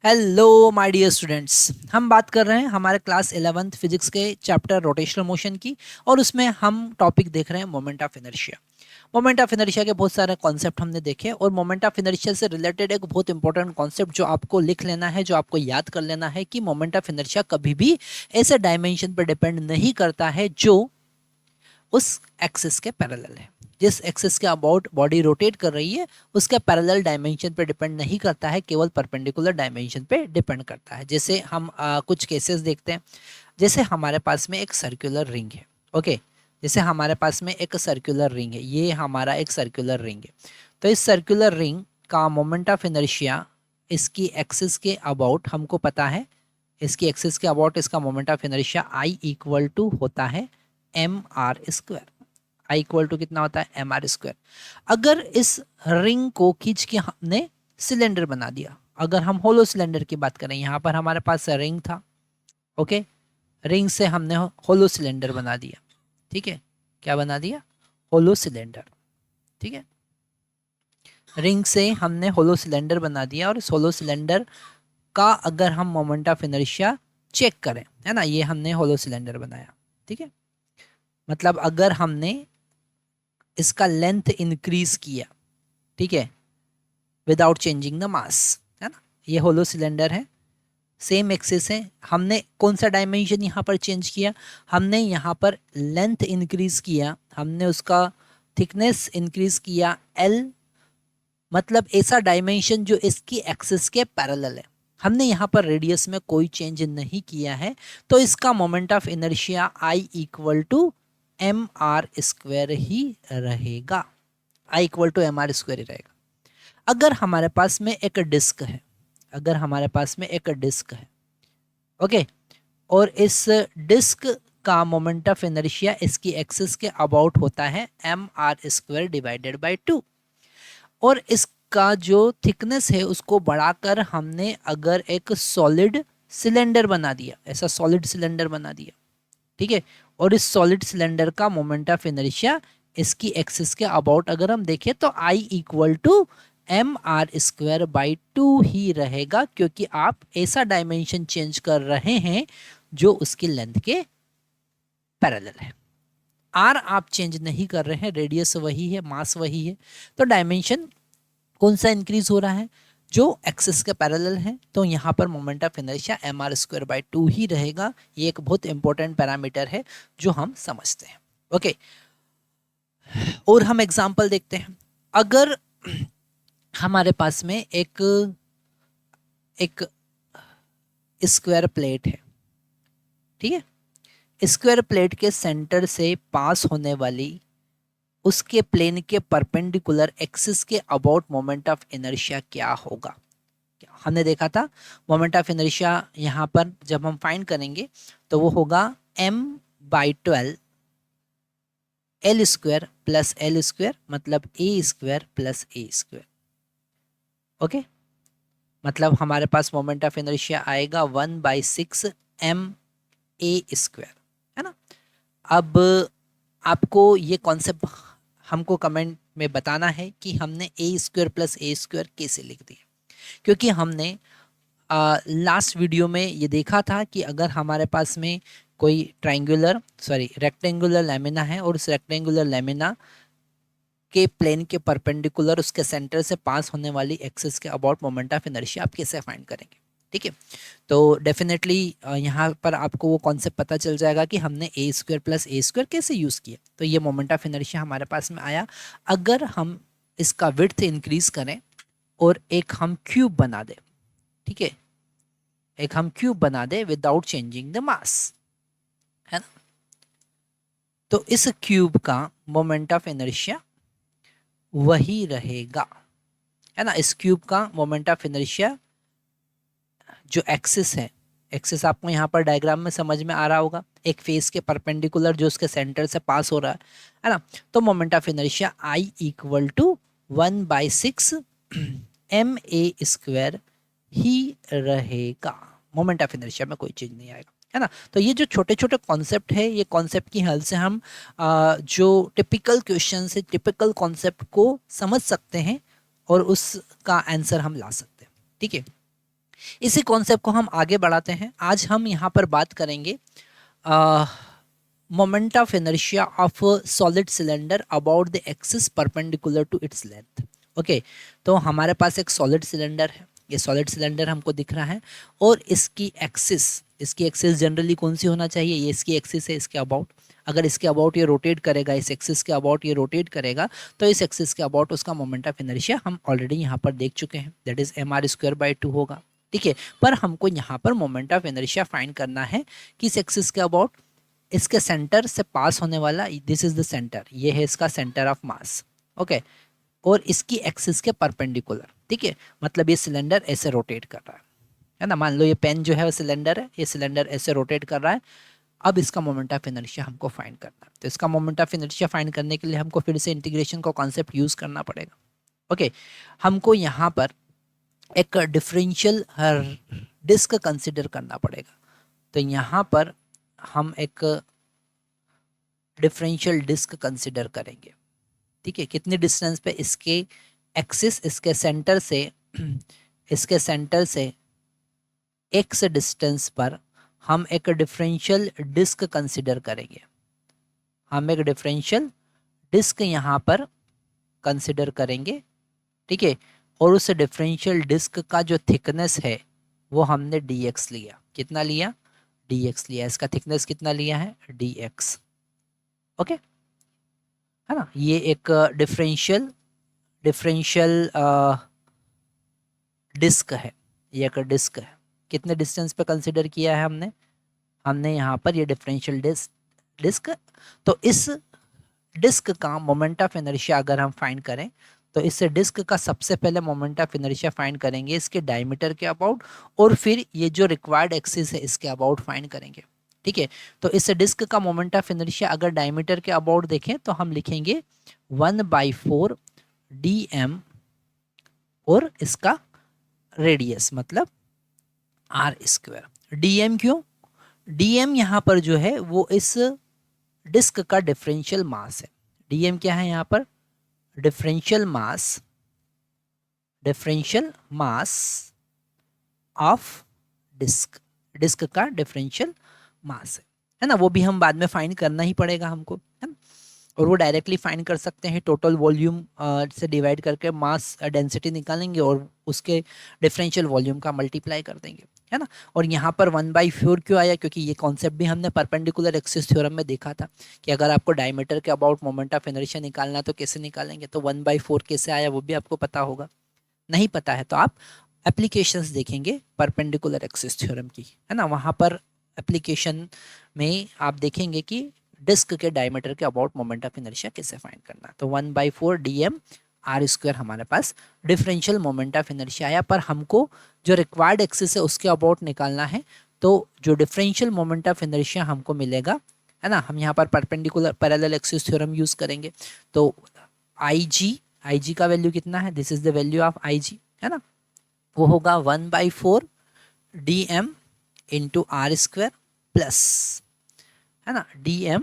Hello my dear students. हम बात कर रहे हैं हमारे क्लास 11th फिजिक्स के चैप्टर रोटेशनल मोशन की। और उसमें हम टॉपिक देख रहे हैं moment of inertia. Moment of inertia के बहुत सारे कॉन्सेप्ट हमने देखे और मोमेंट ऑफ इनर्शिया से रिलेटेड एक बहुत इंपॉर्टेंट कॉन्सेप्ट जो आपको लिख लेना है, जो आपको याद कर लेना है कि मोमेंट ऑफ इनर्शिया कभी भी ऐसे डायमेंशन पर डिपेंड नहीं करता है जो उस एक्सिस के पैरेलल है। जिस एक्सिस के अबाउट बॉडी रोटेट कर रही है उसके पैरेलल डायमेंशन पे डिपेंड नहीं करता है, केवल परपेंडिकुलर डायमेंशन पे डिपेंड करता है। जैसे हम कुछ केसेस देखते हैं। जैसे हमारे पास में एक सर्कुलर रिंग है। ओके, जैसे हमारे पास में एक सर्कुलर रिंग है, ये हमारा एक सर्कुलर रिंग है। तो इस सर्कुलर रिंग का मोमेंट ऑफ इनर्शिया इसकी एक्सिस के अबाउट हमको पता है। इसकी एक्सिस के अबाउट इसका moment of inertia I equal to होता है M R square. I equal to कितना होता है एम आर स्क्वायर। अगर इस रिंग को खींच के हमने सिलेंडर बना दिया, अगर हम होलो सिलेंडर की बात करें, यहाँ पर हमारे पास रिंग था। ओके, रिंग से हमने होलो सिलेंडर बना दिया। ठीक है, क्या बना दिया? Hollow cylinder. ठीक है, रिंग से हमने होलो सिलेंडर बना दिया और इस होलो सिलेंडर का अगर हम मोमेंट ऑफ इनर्शिया चेक करें, है ना, ये हमने होलो सिलेंडर बनाया। ठीक है, मतलब अगर हमने इसका लेंथ इंक्रीज किया, ठीक है, विदाउट चेंजिंग द मास, है ना, ये होलो सिलेंडर है, सेम एक्सिस है। हमने कौन सा डायमेंशन यहाँ पर चेंज किया? हमने यहाँ पर लेंथ इंक्रीज किया, हमने उसका थिकनेस इंक्रीज किया एल, मतलब ऐसा डायमेंशन जो इसकी एक्सिस के पैरेलल है। हमने यहाँ पर रेडियस में कोई चेंज नहीं किया है, तो इसका moment of inertia I equal to M R square ही रहेगा। I equal to M R square ही रहेगा। अगर हमारे पास में एक डिस्क है, अगर हमारे पास में एक डिस्क है, ओके, और इस डिस्क का मोमेंट ऑफ इनर्शिया इसकी एक्सिस के अबाउट होता है M R square divided by 2। और इसका जो थिकनेस है उसको बढ़ाकर हमने अगर एक सॉलिड सिलेंडर बना दिया, ऐसा सॉलिड सिलेंडर बना दिया, ठीक है, और इस सॉलिड सिलेंडर का मोमेंट ऑफ इनर्शिया इसकी एक्सिस के अबाउट अगर हम देखें तो I equal to M R square by 2 ही रहेगा, क्योंकि आप ऐसा डायमेंशन चेंज कर रहे हैं जो उसकी लेंथ के पैरेलल है। आर आप चेंज नहीं कर रहे हैं, रेडियस वही है, मास वही है, तो डायमेंशन कौन सा इंक्रीज हो रहा है? जो एक्सिस के पैरेलल है। तो यहाँ पर moment of inertia M R square by 2 ही रहेगा। ये एक बहुत इंपॉर्टेंट पैरामीटर है जो हम समझते हैं। ओके, और हम एग्जांपल देखते हैं। अगर हमारे पास में एक एक स्क्वायर प्लेट है, ठीक है, स्क्वायर प्लेट के सेंटर से पास होने वाली उसके प्लेन के परपेंडिकुलर एक्सिस के अबाउट मोमेंट ऑफ इनर्शिया क्या होगा? हमने देखा था मोमेंट ऑफ इनर्शिया यहाँ पर जब हम फाइंड करेंगे तो वो होगा m by 12 L square plus L square, मतलब ए स्क्वायर प्लस ए स्क्वायर। ओके, मतलब हमारे पास मोमेंट ऑफ इनर्शिया आएगा 1/6 एम ए स्क्वायर, है ना। अब आपको ये कॉन्सेप्ट हमको कमेंट में बताना है कि हमने ए स्क्वायर प्लस ए स्क्वायर कैसे लिख दिया, क्योंकि हमने लास्ट वीडियो में ये देखा था कि अगर हमारे पास में कोई रेक्टेंगुलर लैमिना है और उस रेक्टेंगुलर लैमिना के प्लेन के परपेंडिकुलर उसके सेंटर से पास होने वाली एक्सिस के अबाउट मोमेंट ऑफ इनर्शिया आप कैसे फाइंड करेंगे। ठीक है, तो डेफिनेटली यहाँ पर आपको वो कॉन्सेप्ट पता चल जाएगा कि हमने ए स्क्वायर प्लस ए स्क्वायर कैसे यूज़ किया। तो ये मोमेंट ऑफ इनर्शिया हमारे पास में आया। अगर हम इसका विड्थ इंक्रीज करें और एक हम क्यूब बना दें, ठीक है, एक हम क्यूब बना दे विदाउट चेंजिंग द मास, है ना, तो इस क्यूब का मोमेंट ऑफ इनर्शिया वही रहेगा, है ना। इस क्यूब का मोमेंट ऑफ इनर्शिया जो एक्सिस है, एक्सिस आपको यहाँ पर डायग्राम में समझ में आ रहा होगा, एक फेस के परपेंडिकुलर जो उसके सेंटर से पास हो रहा है ना, तो moment of inertia I equal to 1/6 M a square ही रहेगा। मोमेंट ऑफ इनर्शिया में कोई चेंज नहीं आएगा, है ना। तो ये जो छोटे छोटे कॉन्सेप्ट है, ये कॉन्सेप्ट की हेल्प से हम जो टिपिकल क्वेश्चन से टिपिकल कॉन्सेप्ट को समझ सकते हैं और उसका आंसर हम ला सकते हैं। ठीक है, इसी कॉन्सेप्ट को हम आगे बढ़ाते हैं। आज हम यहाँ पर बात करेंगे moment of inertia of solid cylinder about the axis perpendicular to its length. Okay, तो हमारे पास एक सॉलिड सिलेंडर है, ये सॉलिड सिलेंडर हमको दिख रहा है और इसकी एक्सिस जनरली कौन सी होना चाहिए, ये इसकी एक्सिस है, इसके अबाउट। अगर इसके अबाउट ये रोटेट करेगा, इस एक्सिस के अबाउट ये रोटेट करेगा, तो इस एक्सिस के अबाउट उसका मोमेंट ऑफ इनर्शिया हम ऑलरेडी यहाँ पर देख चुके हैं, दैट इज mr²/2 होगा। ठीक है, पर हमको यहाँ पर मोमेंट ऑफ इनर्शिया फाइंड करना है कि इस एक्सिस के अबाउट इसके सेंटर से पास होने वाला, दिस इज द सेंटर, ये है इसका सेंटर ऑफ मास। ओके, और इसकी एक्सिस के परपेंडिकुलर। ठीक है, मतलब ये सिलेंडर ऐसे रोटेट कर रहा है ना। मान लो ये पेन जो है वो सिलेंडर है, ये सिलेंडर ऐसे रोटेट कर रहा है। अब इसका मोमेंट ऑफ इनर्शिया हमको फाइंड करना है। तो इसका मोमेंट ऑफ इनर्शिया फाइंड करने के लिए हमको फिर से इंटीग्रेशन का कॉन्सेप्ट यूज करना पड़ेगा। ओके, हमको यहाँ पर एक डिफरेंशियल डिस्क कंसिडर करना पड़ेगा। तो यहाँ पर हम एक डिफरेंशियल डिस्क कंसिडर करेंगे। ठीक है, कितनी डिस्टेंस पे, इसके एक्सिस, इसके सेंटर से एक्स डिस्टेंस पर हम एक डिफरेंशियल डिस्क कंसिडर करेंगे। हम एक डिफरेंशियल डिस्क यहाँ पर कंसिडर करेंगे। ठीक है, और उस डिफरेंशियल डिस्क का जो थिकनेस है वो हमने dx लिया। कितना लिया? dx लिया। इसका थिकनेस कितना लिया है? dx। ओके, है ना। ये एक डिफरेंशियल डिस्क है, ये एक डिस्क है। कितने डिस्टेंस पे कंसिडर किया है हमने यहाँ पर ये डिफरेंशियल डिस्क। तो इस डिस्क का मोमेंट ऑफ इनर्शिया अगर हम फाइंड करें, तो इस डिस्क का सबसे पहले मोमेंट ऑफ इनर्शिया फाइंड करेंगे इसके डायमीटर के अबाउट, और फिर ये जो रिक्वायर्ड एक्सिस है इसके अबाउट फाइंड करेंगे। ठीक है, तो इस डिस्क का मोमेंट ऑफ इनर्शिया अगर डायमीटर के अबाउट देखें तो हम लिखेंगे 1/4 dm, और इसका रेडियस मतलब r²। dm क्यों? dm यहाँ पर जो है वो इस डिस्क का डिफरेंशियल मास है। dm क्या है यहाँ पर? डिफरेंशियल मास ऑफ डिस्क का डिफरेंशियल मास है ना। वो भी हम बाद में फाइंड करना ही पड़ेगा हमको, है ना। और वो डायरेक्टली फाइंड कर सकते हैं, टोटल वॉल्यूम से डिवाइड करके मास डेंसिटी निकालेंगे और उसके डिफरेंशियल वॉल्यूम का मल्टीप्लाई कर देंगे, है ना। और यहाँ पर 1/4 क्यों आया? क्योंकि ये कॉन्सेप्ट भी हमने परपेंडिकुलर एक्सिस थ्योरम में देखा था कि अगर आपको डायमीटर के अबाउट मोमेंट ऑफ इनर्शिया निकालना तो कैसे निकालेंगे। तो 1/4 कैसे आया वो भी आपको पता होगा। नहीं पता है तो आप एप्लीकेशंस देखेंगे परपेंडिकुलर एक्सिस थ्योरम की, है ना। वहाँ पर एप्लीकेशन में आप देखेंगे कि डिस्क के डायमीटर के अबाउट मोमेंट ऑफ इनर्शिया कैसे फाइंड करना। तो 1/4 dm r² हमारे पास डिफरेंशियल मोमेंट ऑफ इनर्शिया आया। पर हमको जो रिक्वायर्ड एक्सिस है उसके अबाउट निकालना है, तो जो डिफरेंशियल मोमेंट ऑफ इनर्शिया हमको मिलेगा, है ना, हम यहाँ पर perpendicular parallel axis theorem use करेंगे। तो IG का वैल्यू कितना है? This is the value of IG, है ना। वो होगा 1/4 dm इंटू r² प्लस, है ना, dm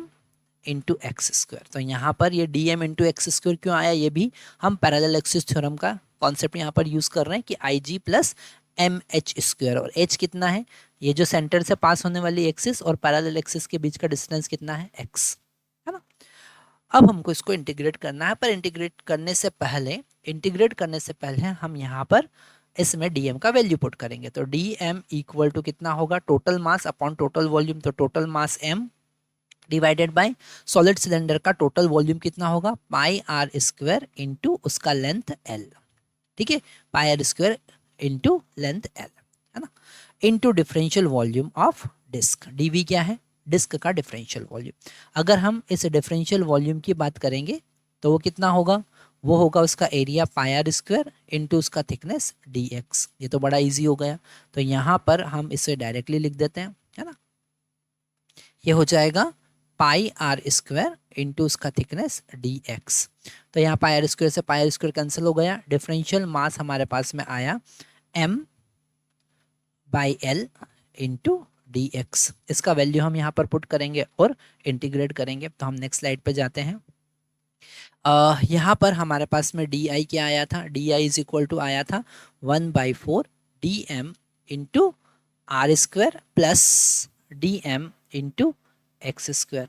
इंटू x²। तो यहाँ पर ये dm इंटू x² क्यों आया? ये भी हम पैरेलल एक्सिस थ्योरम का कॉन्सेप्ट यहाँ पर यूज कर रहे हैं कि IG प्लस mh²। और h कितना है? ये जो सेंटर से पास होने वाली एक्सिस और पैरेलल एक्सिस के बीच का डिस्टेंस कितना है? x, है ना। अब हमको इसको इंटीग्रेट करना है, पर इंटीग्रेट करने से पहले हम यहाँ पर इसमें dm का वैल्यू पुट करेंगे। तो dm इक्वल टू कितना होगा? Total mass upon total volume. तो total mass m divided by solid cylinder का टोटल वॉल्यूम कितना होगा? πr² इंटू उसका लेंथ l। ठीक है, πr² इंटू लेंथ l, है ना, into differential volume of disc. dv क्या है? डिस्क का डिफरेंशियल वॉल्यूम। अगर हम इस डिफरेंशियल वॉल्यूम की बात करेंगे तो वो कितना होगा? वो होगा उसका एरिया πr² इंटू उसका थिकनेस dx। ये तो बड़ा इजी हो गया। तो यहाँ पर हम इसे डायरेक्टली लिख देते हैं, है ना। ये हो जाएगा πr² इंटू उसका थिकनेस dx। तो यहाँ πr² से πr² कैंसिल हो गया। डिफरेंशियल मास हमारे पास में आया m/l इंटू dx। इसका वैल्यू हम यहाँ पर पुट करेंगे और इंटीग्रेट करेंगे। तो हम नेक्स्ट स्लाइड पे जाते हैं। यहाँ पर हमारे पास में di क्या आया था? di इज इक्वल टू आया था 1/4 dm into R square plus D M into X square.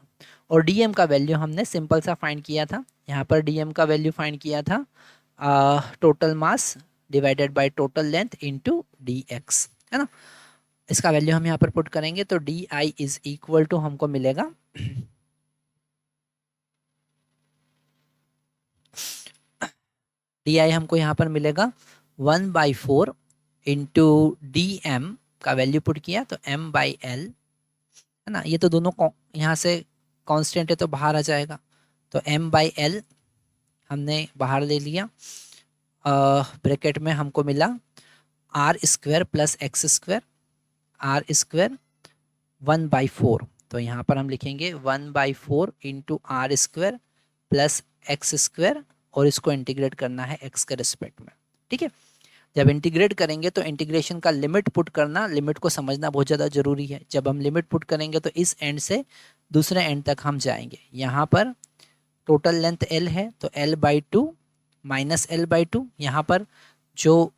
और डी एम का वैल्यू हमने सिंपल सा फाइंड किया था, यहाँ पर डी एम का वैल्यू फाइंड किया था total mass divided by total length into D X, है ना। इसका वैल्यू हम यहाँ पर पुट करेंगे तो D I is equal to हमको मिलेगा डी आई हमको यहाँ पर मिलेगा 1/4 इंटू डी एम का वैल्यू पुट किया तो m बाई एल, है ना। ये तो दोनों यहाँ से कांस्टेंट है तो बाहर आ जाएगा, तो m बाई एल हमने बाहर ले लिया। ब्रैकेट में हमको मिला R square plus X square, R square 1/4, तो यहाँ पर हम लिखेंगे 1/4 into R square plus X square, और इसको इंटीग्रेट करना है एक्स के रिस्पेक्ट में, ठीक है। जब इंटीग्रेट करेंगे तो इंटीग्रेशन का लिमिट पुट करना, लिमिट को समझना बहुत ज़्यादा ज़रूरी है। जब हम लिमिट पुट करेंगे तो इस एंड से दूसरे एंड तक हम जाएंगे। यहाँ पर टोटल लेंथ l है तो l/2 माइनस l/2, यहाँ पर जो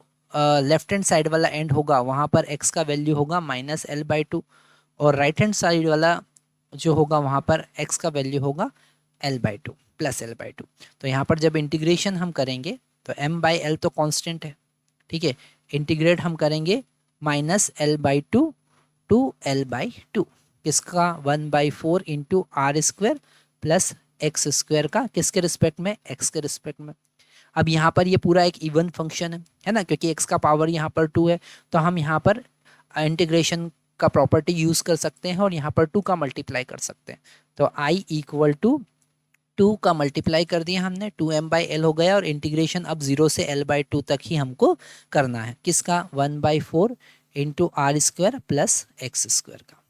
लेफ्ट हैंड साइड वाला एंड होगा वहाँ पर x का वैल्यू होगा माइनस l/2, और राइट हैंड साइड वाला जो होगा वहाँ पर x का वैल्यू होगा l/2 प्लस l/2। तो यहाँ पर जब इंटीग्रेशन हम करेंगे तो m बाई एल तो कांस्टेंट है, ठीक है। इंटीग्रेट हम करेंगे माइनस l/2 टू l/2, किसका 1/4 into R square plus X square का, किसके रिस्पेक्ट में, एक्स के रिस्पेक्ट में। अब यहाँ पर ये पूरा एक इवन फंक्शन है ना, क्योंकि एक्स का पावर यहाँ पर 2 है, तो हम यहाँ पर इंटीग्रेशन का प्रॉपर्टी यूज़ कर सकते हैं और यहाँ पर 2 का मल्टीप्लाई कर सकते हैं। तो i इक्वल टू 2 का मल्टीप्लाई कर दिया हमने, 2m बाई एल हो गया, और इंटीग्रेशन अब 0 से l/2 तक ही हमको करना है, किसका 1/4 into R square plus X square का,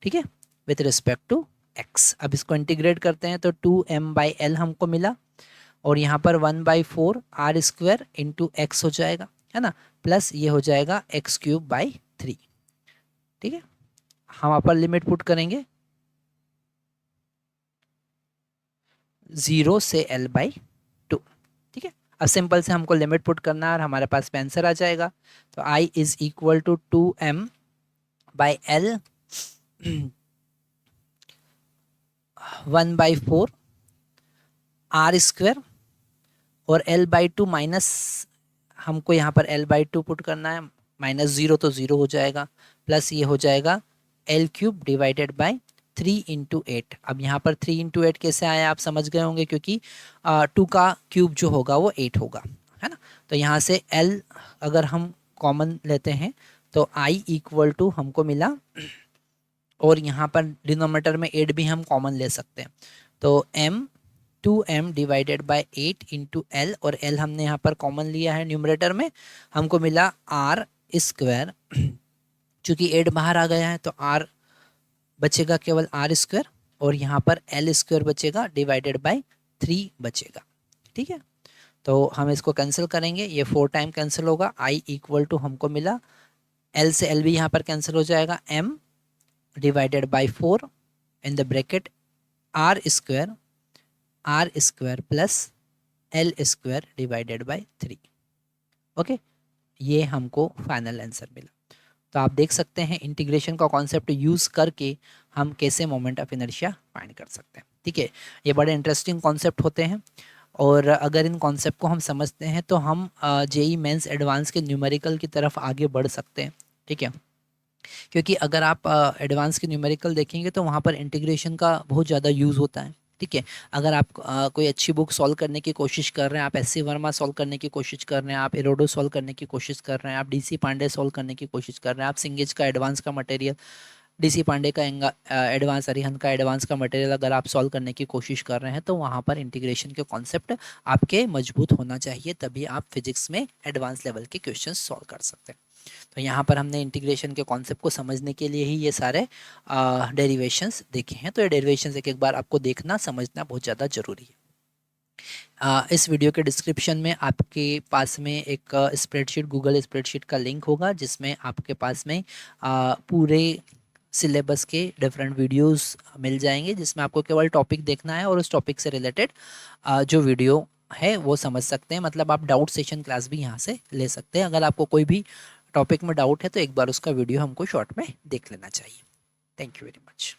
ठीक है, विथ रिस्पेक्ट टू x। अब इसको इंटीग्रेट करते हैं तो 2m बाई एल हमको मिला, और यहाँ पर 1/4 आर स्क्वायर इंटू एक्स हो जाएगा, है ना, प्लस ये हो जाएगा x³/3, ठीक है। हम अपर लिमिट पुट करेंगे 0 से l/2, ठीक है। अब सिंपल से हमको लिमिट पुट करना है और हमारे पास आंसर आ जाएगा। तो i is equal to 2m by L 1/4 R square, और l/2 माइनस, हमको यहाँ पर l/2 पुट करना है, माइनस 0 तो 0 हो जाएगा, प्लस ये हो जाएगा l³ डिवाइडेड बाई 3 इंटू 8। अब यहाँ पर 3 इंटू 8 कैसे आया आप समझ गए होंगे, क्योंकि 2 का क्यूब जो होगा वो 8 होगा, है ना। तो यहाँ से l अगर हम कॉमन लेते हैं तो i इक्वल टू हमको मिला, और यहाँ पर डिनोमिनेटर में 8 भी हम कॉमन ले सकते हैं, तो 2m divided by 8 into L, और l हमने यहाँ पर कॉमन लिया है न्यूमरेटर में, हमको मिला आर स्क्वायर, चूँकि 8 बाहर आ गया है तो r बचेगा केवल आर स्क्वायर, और यहाँ पर एल स्क्वायर बचेगा डिवाइडेड बाय 3 बचेगा, ठीक है। तो हम इसको कैंसिल करेंगे, ये 4 टाइम कैंसिल होगा, i इक्वल टू हमको मिला, l से l भी यहाँ पर कैंसिल हो जाएगा, m divided by 4 in the bracket R square plus L square divided by 3, okay. ये हमको फाइनल आंसर मिला। तो आप देख सकते हैं इंटीग्रेशन का कॉन्सेप्ट यूज़ करके हम कैसे मोमेंट ऑफ इनर्शिया फाइंड कर सकते हैं, ठीक है। ये बड़े इंटरेस्टिंग कॉन्सेप्ट होते हैं, और अगर इन कॉन्सेप्ट को हम समझते हैं तो हम जेई मेंस एडवांस के न्यूमेरिकल की तरफ आगे बढ़ सकते हैं, ठीक है। क्योंकि अगर आप एडवांस के न्यूमेरिकल देखेंगे तो वहाँ पर इंटीग्रेशन का बहुत ज़्यादा यूज़ होता है, ठीक है। अगर आप कोई अच्छी बुक सॉल्व करने की कोशिश कर रहे हैं, आप एस.सी. वर्मा सॉल्व करने की कोशिश कर रहे हैं, आप एरोडो सॉल्व करने की कोशिश कर रहे हैं, आप डी.सी. पांडे सॉल्व करने की कोशिश कर रहे हैं, आप सिंगेज का एडवांस का मटेरियल, डी.सी. पांडे का एडवांस, अरिहंत का एडवांस का मटेरियल अगर आप सॉल्व करने की कोशिश कर रहे हैं तो वहाँ पर इंटीग्रेशन के कॉन्सेप्ट आपके मजबूत होना चाहिए, तभी आप फिजिक्स में एडवांस लेवल के क्वेश्चन सॉल्व कर सकते हैं। तो यहाँ पर हमने इंटीग्रेशन के कॉन्सेप्ट को समझने के लिए ही ये सारे डेरिवेशंस देखे हैं। तो ये डेरिवेशंस एक बार आपको देखना समझना बहुत ज़्यादा ज़रूरी है। इस वीडियो के डिस्क्रिप्शन में आपके पास में एक स्प्रेडशीट, गूगल स्प्रेडशीट का लिंक होगा, जिसमें आपके पास में पूरे सिलेबस के डिफरेंट वीडियोस मिल जाएंगे, जिसमें आपको केवल टॉपिक देखना है और उस टॉपिक से रिलेटेड जो वीडियो है वो समझ सकते हैं। मतलब आप डाउट सेशन क्लास भी यहाँ से ले सकते हैं। अगर आपको कोई भी टॉपिक में डाउट है तो एक बार उसका वीडियो हमको शॉर्ट में देख लेना चाहिए। Thank you very much.